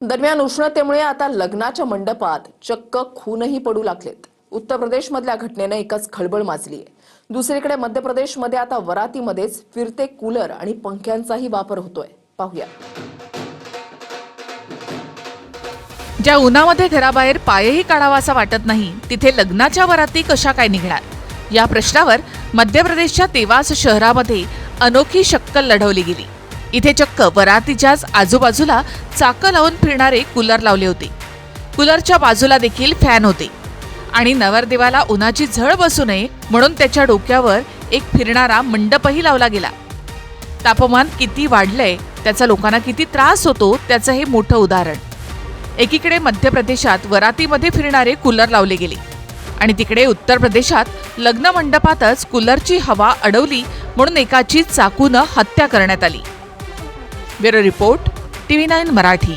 दरम्यान उष्णतेमुळे आता लग्नाच्या मंडपात चक्क खूनही पडू लागलेत। उत्तर प्रदेशमधल्या घटनेने एकच खळबळ माजली आहे। दुसरीकडे मध्य प्रदेशमध्ये आता वरातीमध्येच फिरते कूलर आणि पंख्यांचाही वापर होतोय। पाहूया। ज्या उन्हामध्ये घराबाहेर पायही काढावासा वाटत नाही, तिथे लग्नाच्या वराती कशा काय निघणार, या प्रश्नावर मध्य प्रदेशच्या देवास शहरामध्ये अनोखी शक्कल लढवली गेली। इथे चक्क वरातीच्याच आजूबाजूला चाकं लावून फिरणारे कूलर लावले होते। कूलरच्या बाजूला देखील फॅन होते आणि नवरदेवाला उन्हाची झळ बसू नये म्हणून त्याच्या डोक्यावर एक फिरणारा मंडपही लावला गेला। तापमान किती वाढलंय, त्याचा लोकांना किती त्रास होतो, त्याचं हे मोठं उदाहरण। एकीकडे मध्य प्रदेशात वरातीमध्ये फिरणारे कूलर लावले गेले आणि तिकडे उत्तर प्रदेशात लग्न मंडपातच कूलरची हवा अडवली म्हणून एकाची चाकूनं हत्या करण्यात आली। Bureau report, TV9 Marathi.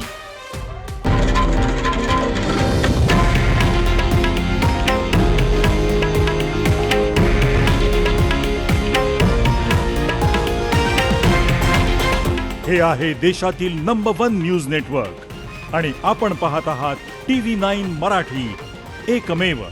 हे आहे देशातील नंबर 1 न्यूज नेटवर्क आणि आपण पाहत आहात TV9 मराठी, एकमेव।